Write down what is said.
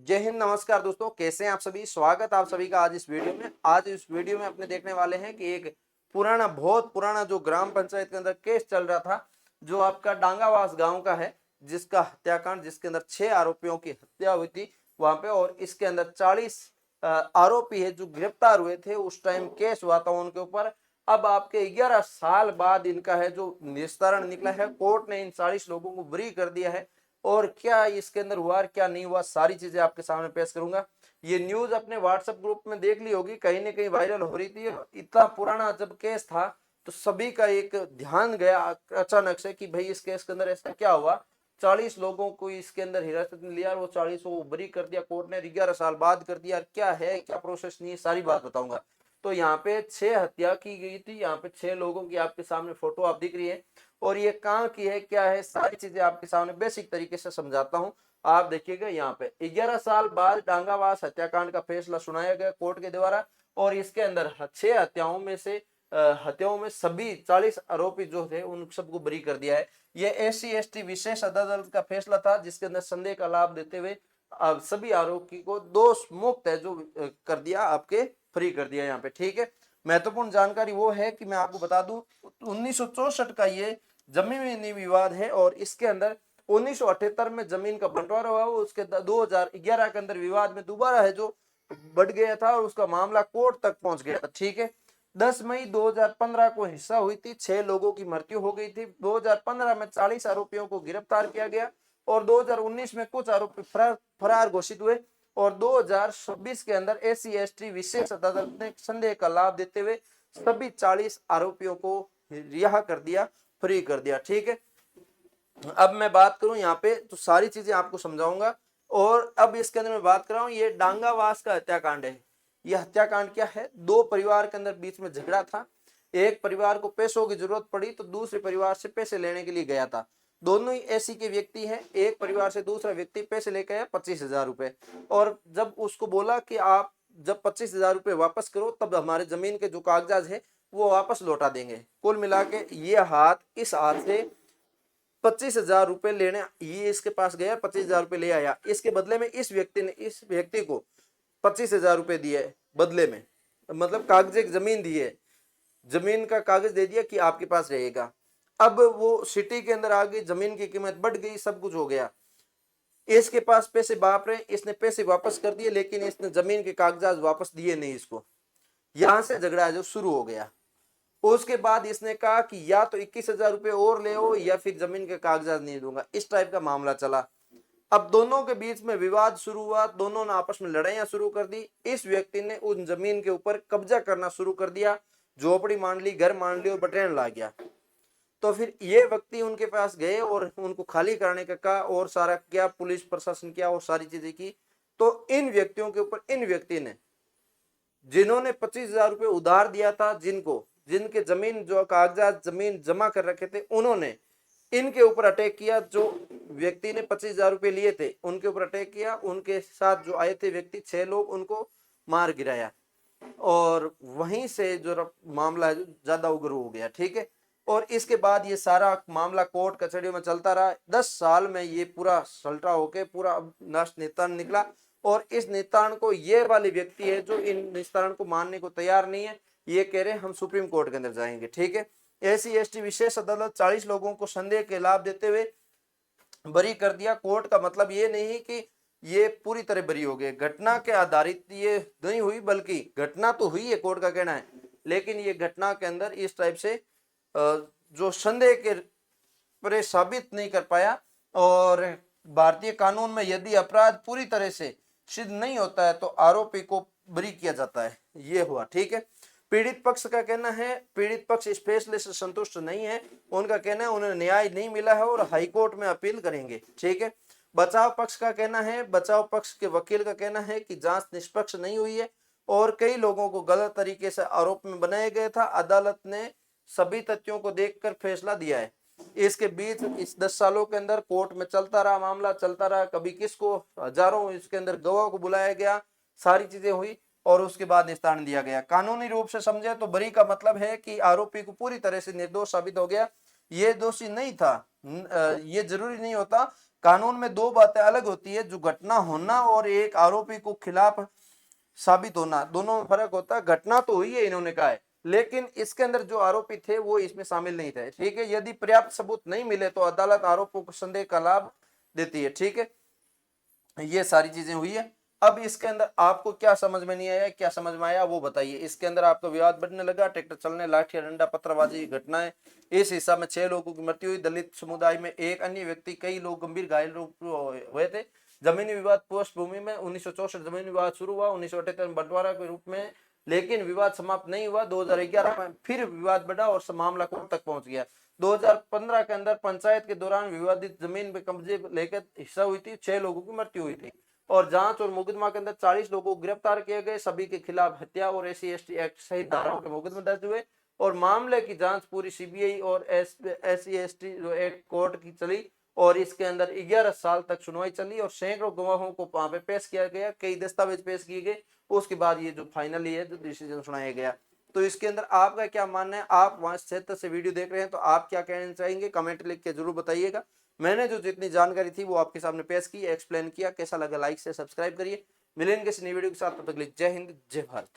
जय हिंद। नमस्कार दोस्तों, कैसे हैं आप सभी। स्वागत आप सभी का आज इस वीडियो में। आज इस वीडियो में अपने देखने वाले हैं कि एक बहुत पुराना जो ग्राम पंचायत के अंदर केस चल रहा था, जो आपका डांगावास गांव का है, जिसका हत्याकांड, जिसके अंदर 6 आरोपियों की हत्या हुई थी वहां पे, और इसके अंदर 40 आरोपी है जो गिरफ्तार हुए थे। उस टाइम केस हुआ था उनके ऊपर। अब आपके 11 साल बाद इनका है जो निस्तारण निकला है, कोर्ट ने इन 40 लोगों को बरी कर दिया है। और क्या इसके अंदर हुआ और क्या नहीं हुआ, सारी चीजें आपके सामने पेश करूंगा। ये न्यूज अपने व्हाट्सएप ग्रुप में देख ली होगी, कहीं ना कहीं वायरल हो रही थी। इतना पुराना जब केस था तो सभी का एक ध्यान गया अचानक से कि भाई इस केस के अंदर ऐसा क्या हुआ। 40 लोगों को इसके अंदर हिरासत में लिया और वो 40 को बरी कर दिया कोर्ट ने, 11 साल बाद कर दिया। क्या है, क्या प्रोसेस नहीं है, सारी बात बताऊंगा। तो यहाँ पे 6 हत्या की गई थी, यहाँ पे 6 लोगों की आपके सामने फोटो आप दिख रही है। और ये कहाँ की है, क्या है, सारी चीजें आपके सामने बेसिक तरीके से समझाता हूँ। आप देखिएगा, यहाँ पे 11 साल बाद डांगावास हत्याकांड का फैसला सुनाया गया कोर्ट के द्वारा। और इसके अंदर 6 हत्याओं में सभी 40 आरोपी जो थे उन सबको बरी कर दिया है। ये SC ST विशेष अदालत का फैसला था, जिसके अंदर संदेह का लाभ देते हुए सभी आरोपी को दोष मुक्त है जो कर दिया, आपके फ्री कर दिया यहाँ पे। ठीक है, महत्वपूर्ण जानकारी वो है कि मैं आपको बता दूं, 1964 का ये जमीनी विवाद है। और इसके अंदर 1978 में जमीन का बंटवारा हुआ, उसके 2011 के अंदर विवाद में दोबारा है जो बढ़ गया था और उसका मामला कोर्ट तक पहुंच गया था। ठीक है, 10 मई 2015 को हिंसा हुई थी, 6 लोगों की मृत्यु हो गई थी। 2015 में 40 आरोपियों को गिरफ्तार किया गया और 2019 में कुछ आरोपी फरार घोषित हुए। और 2026 के अंदर SC ST विशेष अदालत ने संदेह का लाभ देते हुए सभी 40 आरोपियों को रिहा कर दिया, फ्री कर दिया। ठीक है, अब मैं बात करूं यहाँ पे तो सारी चीजें आपको समझाऊंगा। और अब इसके अंदर मैं बात कर रहा हूँ, ये डांगावास का हत्याकांड है। ये हत्याकांड क्या है, दो परिवार के अंदर बीच में झगड़ा था। एक परिवार को पैसों की जरूरत पड़ी तो दूसरे परिवार से पैसे लेने के लिए गया था। दोनों ही ऐसी के व्यक्ति हैं, एक परिवार से दूसरा व्यक्ति पैसे लेकर आया 25,000 रुपए। और जब उसको बोला कि आप जब 25,000 रुपए वापस करो तब हमारे जमीन के जो कागजात है वो वापस लौटा देंगे। कुल मिला के ये इस हाथ से 25,000 रुपए लेने ये इसके पास गया, 25,000 रुपए ले आया। इसके बदले में इस व्यक्ति को 25,000 रुपए दिए बदले में, मतलब कागज जमीन दी है, जमीन का कागज दे दिया कि आपके पास रहेगा। अब वो सिटी के अंदर आ गई, जमीन की कीमत बढ़ गई, सब कुछ हो गया। इसके पास पैसे बाप रहे, इसने पैसे वापस कर दिए, लेकिन इसने जमीन के कागजात वापस दिए नहीं इसको। यहां से झगड़ा जो शुरू हो गया। उसके बाद इसने कहा कि या तो 21,000 रुपए और ले हो या फिर जमीन के कागजात नहीं दूंगा। इस टाइप का मामला चला। अब दोनों के बीच में विवाद शुरू हुआ, दोनों ने आपस में लड़ाइयां शुरू कर दी। इस व्यक्ति ने उन जमीन के ऊपर कब्जा करना शुरू कर दिया, झोपड़ी मान ली, घर मान ली और बटरेन ला गया। तो फिर ये व्यक्ति उनके पास गए और उनको खाली करने का कहा और सारा किया, पुलिस प्रशासन किया और सारी चीजें की। तो इन व्यक्तियों के ऊपर, इन व्यक्ति ने जिन्होंने 25,000 रुपए उधार दिया था, जिनके जमीन जो कागजात जमीन जमा कर रखे थे, उन्होंने इनके ऊपर अटैक किया। जो व्यक्ति ने 25,000 रुपए लिए थे उनके ऊपर अटैक किया। उनके साथ जो आए थे व्यक्ति 6 लोग, उनको मार गिराया। और वहीं से जो मामला है ज्यादा उग्र हो गया। ठीक है, और इसके बाद ये सारा मामला कोर्ट कचहरियों में चलता रहा। 10 साल में ये पूरा सल्टा होके पूरा नष्ट निस्तारण निकला। और इस निस्तारण को ये वाले व्यक्ति है जो इन निस्तारण को मानने को तैयार नहीं है, ये कह रहे हैं हम सुप्रीम कोर्ट के अंदर जाएंगे। ठीक है, SC ST विशेष अदालत 40 लोगों को संदेह के लाभ देते हुए बरी कर दिया। कोर्ट का मतलब ये नहीं कि ये पूरी तरह बरी हो गए, घटना के आधारित ये नहीं हुई, बल्कि घटना तो हुई है कोर्ट का कहना है, लेकिन ये घटना के अंदर इस टाइप से जो संदेह के पर साबित नहीं कर पाया। और भारतीय कानून में यदि अपराध पूरी तरह से सिद्ध नहीं होता है तो आरोपी को बरी किया जाता है, ये हुआ। ठीक है, पीड़ित पक्ष का कहना है, पीड़ित पक्ष इस फैसले से संतुष्ट नहीं है। उनका कहना है उन्हें न्याय नहीं मिला है और हाईकोर्ट में अपील करेंगे। ठीक है, बचाव पक्ष का कहना है, बचाव पक्ष के वकील का कहना है कि जांच निष्पक्ष नहीं हुई है और कई लोगों को गलत तरीके से आरोप में बनाया गया था। अदालत ने सभी तथ्यों को देखकर फैसला दिया है। इसके बीच इस 10 सालों के अंदर कोर्ट में चलता रहा, मामला चलता रहा। कभी किसको, हजारों इसके अंदर गवाह को बुलाया गया, सारी चीजें हुई और उसके बाद निस्तारण दिया गया। कानूनी रूप से समझे तो बरी का मतलब है कि आरोपी को पूरी तरह से निर्दोष साबित हो गया, ये दोषी नहीं था। ये जरूरी नहीं होता कानून में दो बातें अलग होती है, जो घटना होना और एक आरोपी को खिलाफ साबित होना, दोनों में फर्क होता है। घटना तो हुई है, इन्होंने कहा है, लेकिन इसके अंदर जो आरोपी थे वो इसमें शामिल नहीं थे। ठीक है, यदि पर्याप्त सबूत नहीं मिले तो अदालत आरोपों को संदेह का लाभ देती है। ठीक है, ये सारी चीजें हुई है। अब इसके अंदर आपको क्या समझ में नहीं आया, क्या समझ में आया वो बताइए। इसके अंदर आपको विवाद बढ़ने लगा, ट्रैक्टर चलने, लाठी डंडा पत्थरबाजी घटनाएं, इस हिसाब में 6 लोगों की मृत्यु हुई। दलित समुदाय में एक अन्य व्यक्ति, कई लोग गंभीर घायल हुए थे। जमीनी विवाद पृष्ठभूमि में 1964 जमीनी विवाद शुरू हुआ, 1978 में बंटवारा के रूप में, लेकिन विवाद समाप्त नहीं हुआ। 2011 में फिर विवाद बढ़ा और मामला कोर्ट तक पहुंच गया। 2015 के अंदर पंचायत के दौरान विवादित जमीन पे कब्जे लेकर हिस्सा हुई थी, 6 लोगों की मृत्यु हुई थी। और जांच और मुकदमा के अंदर 40 लोगों को गिरफ्तार किए गए, सभी के खिलाफ हत्या और SC/ST एक्ट सहित धाराओं के मुकदमे दर्ज हुए। और मामले की जांच पूरी CBI और SC/ST एक्ट कोर्ट की चली और इसके अंदर 11 साल तक सुनवाई चली और सैकड़ों गवाहों को वहां पे पेश किया गया, कई दस्तावेज पेश किए गए। उसके बाद ये जो फाइनली है जो डिसीजन सुनाया गया। तो इसके अंदर आपका क्या मानना है, आप वहां क्षेत्र से वीडियो देख रहे हैं तो आप क्या कहना चाहेंगे, कमेंट लिख के जरूर बताइएगा। मैंने जो जितनी जानकारी थी वो आपके सामने पेश की, एक्सप्लेन किया। कैसा लगा लाइक से सब्सक्राइब करिए। मिलेंगे किसी नई वीडियो के साथ, तब तक के लिए जय हिंद जय भारत।